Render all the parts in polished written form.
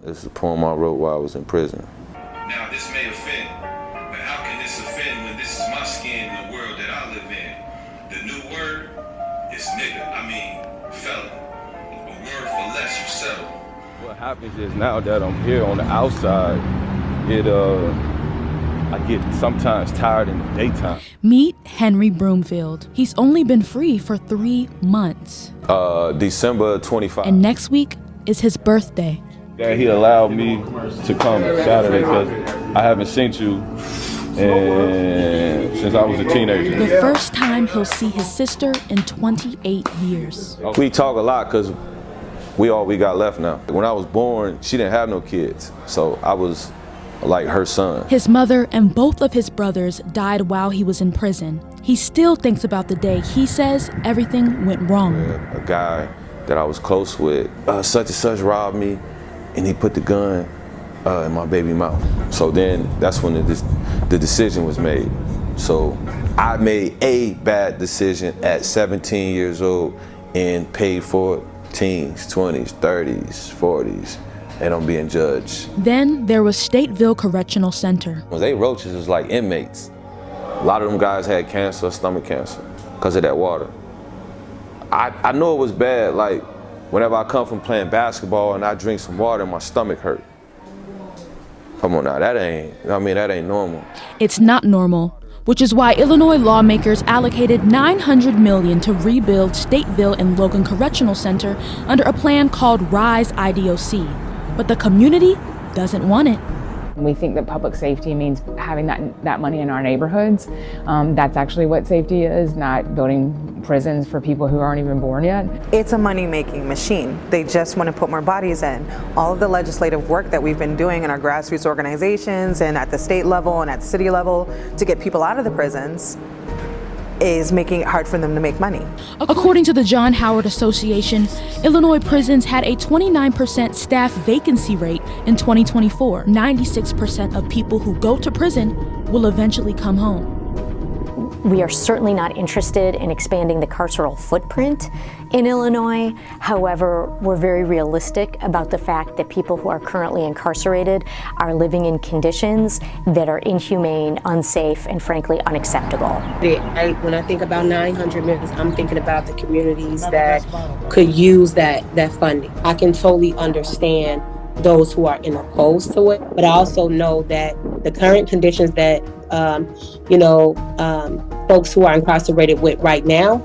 This is a poem I wrote while I was in prison. Now this may offend, but how can this offend when this is my skin in the world that I live in? The new word is nigga, felon. A word for less you settle. What happens is now that I'm here on the outside, I get sometimes tired in the daytime. Meet Henry Broomfield. He's only been free for 3 months. December 25. And next week is his birthday. Yeah, he allowed me to come Saturday because I haven't seen you since I was a teenager. The first time he'll see his sister in 28 years. We talk a lot because we all we got left now. When I was born, she didn't have no kids, so I was like her son. His mother and both of his brothers died while he was in prison. He still thinks about the day he says everything went wrong. A guy that I was close with, such and such robbed me, and he put the gun in my baby mouth. So then that's when the decision was made. So I made a bad decision at 17 years old and paid for it. Teens, 20s, 30s, 40s, and I'm being judged. Then there was Stateville Correctional Center. They roaches was like inmates. A lot of them guys had cancer, stomach cancer, because of that water. I know it was bad, like whenever I come from playing basketball and I drink some water, my stomach hurt. Come on now, that ain't normal. It's not normal, which is why Illinois lawmakers allocated $900 million to rebuild Stateville and Logan Correctional Center under a plan called RISE IDOC. But the community doesn't want it. We think that public safety means having that money in our neighborhoods. That's actually what safety is, not building prisons for people who aren't even born yet. It's a money-making machine. They just want to put more bodies in. All of the legislative work that we've been doing in our grassroots organizations and at the state level and at the city level to get people out of the prisons is making it hard for them to make money. According to the John Howard Association, Illinois prisons had a 29% staff vacancy rate in 2024. 96% of people who go to prison will eventually come home. We are certainly not interested in expanding the carceral footprint in Illinois. However, we're very realistic about the fact that people who are currently incarcerated are living in conditions that are inhumane, unsafe, and frankly unacceptable. When I think about 900 million, I'm thinking about the communities that could use that funding. I can totally understand those who are opposed to it, but I also know that the current conditions that folks who are incarcerated with right now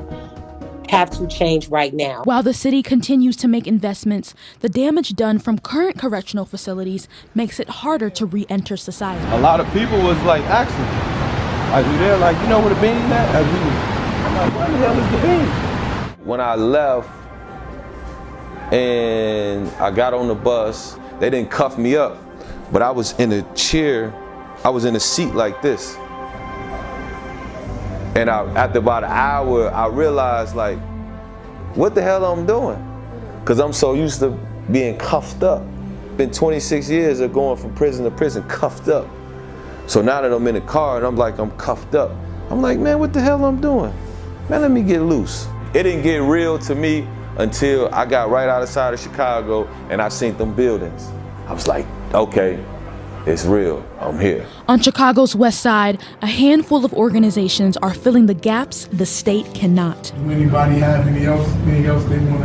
have to change right now. While the city continues to make investments, the damage done from current correctional facilities makes it harder to re-enter society. A lot of people was like asking, they're like, you know where the bean at? I'm like, where the hell is the bean? When I left and I got on the bus, they didn't cuff me up, but I was in a chair, I was in a seat like this. And after about an hour, I realized, like, what the hell I'm doing? Because I'm so used to being cuffed up. Been 26 years of going from prison to prison, cuffed up. So now that I'm in the car and I'm cuffed up, I'm like, man, what the hell I'm doing? Man, let me get loose. It didn't get real to me until I got right outside of Chicago and I seen them buildings. I was like, okay, it's real, I'm here. On Chicago's west side, a handful of organizations are filling the gaps the state cannot. Do anybody have anything else they want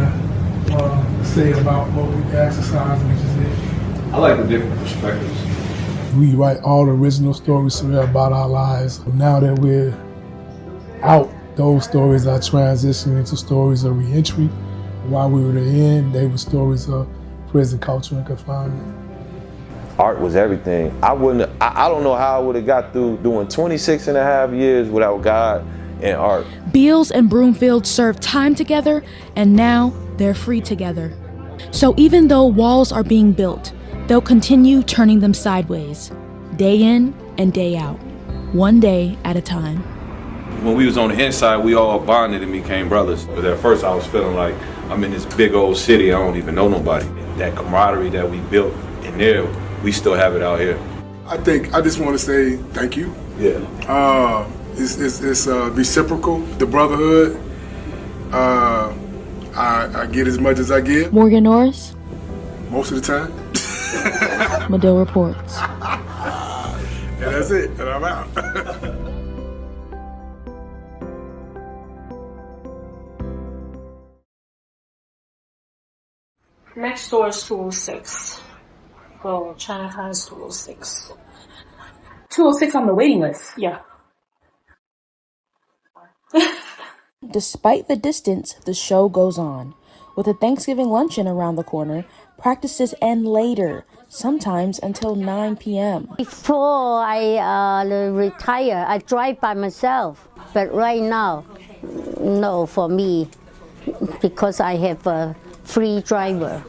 to say about what we exercise, which is it? I like the different perspectives. We write all the original stories about our lives. Now that we're out, those stories are transitioning into stories of reentry. While we were in, they were stories of prison culture and confinement. Art was everything. I don't know how I would have got through doing 26 and a half years without God and art. Beals and Broomfield served time together, and now they're free together. So even though walls are being built, they'll continue turning them sideways, day in and day out, one day at a time. When we was on the inside, we all bonded and became brothers. But at first I was feeling like I'm in this big old city, I don't even know nobody. That camaraderie that we built in there, we still have it out here. I just want to say thank you. Yeah. It's reciprocal, the brotherhood. I get as much as I give. Morgan Norris. Most of the time. Medill reports. And that's it, and I'm out. Next door is 206. Well, China has 206. 206 on the waiting list? Yeah. Despite the distance, the show goes on. With a Thanksgiving luncheon around the corner, practices end later, sometimes until 9 p.m. Before I retire, I drive by myself. But right now, no, for me, because I have a free driver.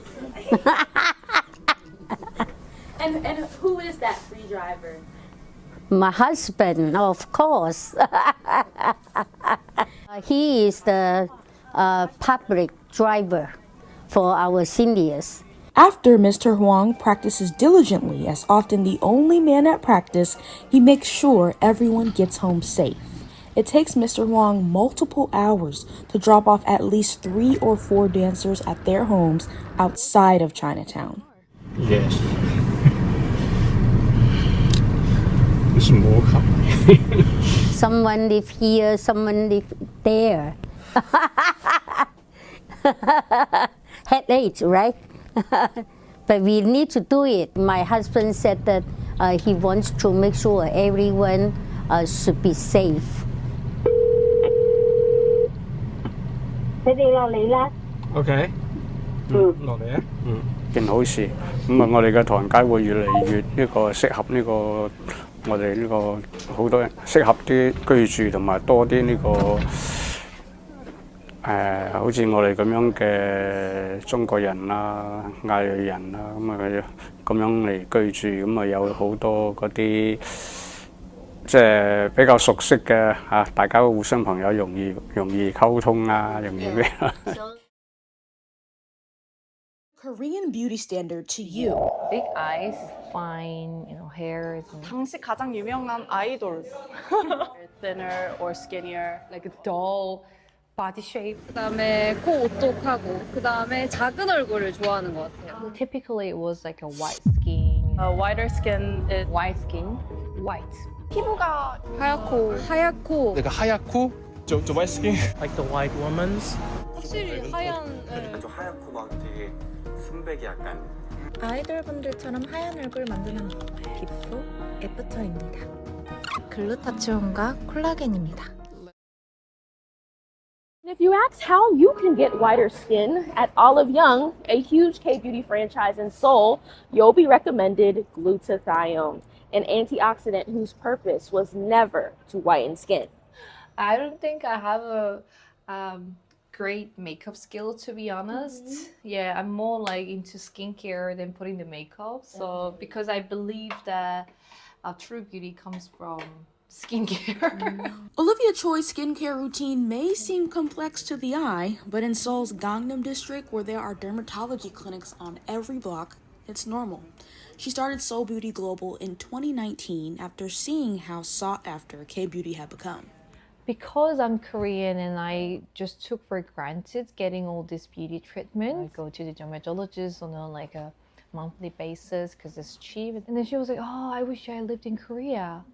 And who is that free driver? My husband, of course. He is the public driver for our seniors. After Mr. Huang practices diligently as often the only man at practice, he makes sure everyone gets home safe. It takes Mr. Huang multiple hours to drop off at least 3 or 4 dancers at their homes outside of Chinatown. Yes. It's more Someone live here, someone live there. Headache, right? But we need to do it. My husband said that he wants to make sure everyone should be safe. OK，落嚟啊，件好事。咁啊，我哋嘅唐人街會越嚟越呢個適合呢個我哋呢個好多人適合啲居住同埋多啲呢個好似我哋咁樣嘅中國人啦、亞裔人啦，咁啊咁樣嚟居住，咁啊有好多嗰啲即係比較熟悉嘅嚇，大家互相朋友容易溝通啊，容易咩啊。Korean beauty standard to you. Big eyes, fine, hair. 당시 가장 유명한 아이돌. Thinner or skinnier, like a doll body shape. 그다음에 코 오똑하고 그다음에 작은 얼굴을 좋아하는 것 같아요. Typically it was like a white skin. Whiter skin is white skin. white. 피부가 하얗고 그러니까 하얗고 좀 white skin. Like the white woman's. 확실히 하얀. 좀 하얗고 막 되게 순백이 약간. 아이돌분들처럼 하얀 얼굴 만드는 기포 애프터입니다. 글루타치온과 콜라겐입니다. If you ask how you can get whiter skin, at Olive Young, a huge K-beauty franchise in Seoul, you'll be recommended glutathione, an antioxidant whose purpose was never to whiten skin. I don't think I have a great makeup skill, to be honest. Yeah, I'm more like into skincare than putting the makeup. So because I believe that true beauty comes from skincare. Olivia Choi's skincare routine may seem complex to the eye, but in Seoul's Gangnam district, where there are dermatology clinics on every block, it's normal. She started Seoul Beauty Global in 2019 after seeing how sought after K-beauty had become. Because I'm Korean and I just took for granted getting all this beauty treatment, I go to the dermatologist on a monthly basis because it's cheap. And then she was like, oh, I wish I lived in Korea.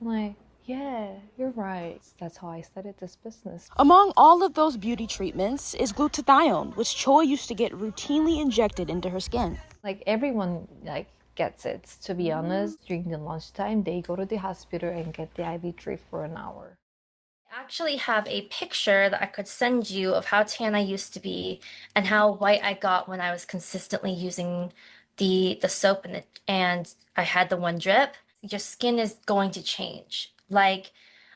I'm like, yeah, you're right. That's how I started this business. Among all of those beauty treatments is glutathione, which Choi used to get routinely injected into her skin. Like everyone gets it, to be honest. During the lunchtime, they go to the hospital and get the IV drip for an hour. I actually have a picture that I could send you of how tan I used to be and how white I got when I was consistently using the soap and I had the one drip. Your skin is going to change. Like,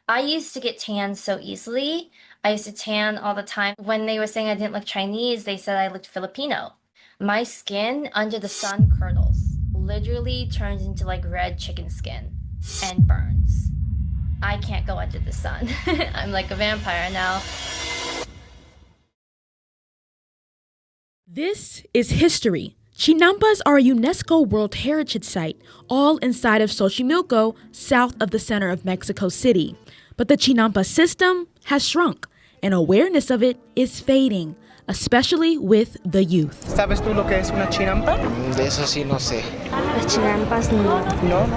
I used to get tan so easily. I used to tan all the time. When they were saying I didn't look Chinese, they said I looked Filipino. My skin under the sun curdles, literally turns into like red chicken skin and burns. I can't go under the sun. I'm like a vampire now. This is history. Chinampas are a UNESCO World Heritage Site, all inside of Xochimilco, south of the center of Mexico City. But the Chinampa system has shrunk, and awareness of it is fading. especially with the youth. ¿Sabes tú lo que es una chinampa? De eso sí no sé. Las chinampas no.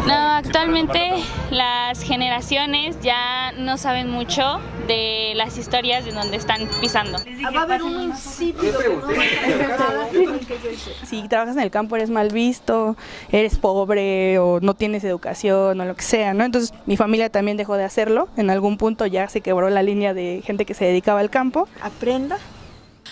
No, actualmente las generaciones ya no saben mucho de las historias de donde están pisando. Va a haber un insípido. Si trabajas en el campo eres mal visto, eres pobre o no tienes educación o lo que sea, ¿no? Entonces mi familia también dejó de hacerlo. En algún punto ya se quebró la línea de gente que se dedicaba al campo. Aprenda.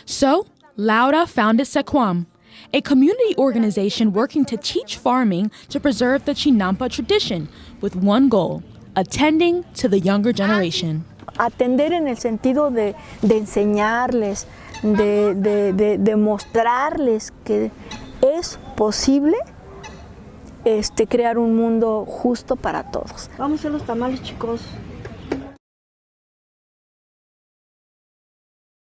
So, Laura founded Sequam, a community organization working to teach farming to preserve the Chinampa tradition, with one goal: attending to the younger generation. Atender en el sentido de enseñarles, de mostrarles que es posible crear un mundo justo para todos. Vamos a hacer los tamales, chicos.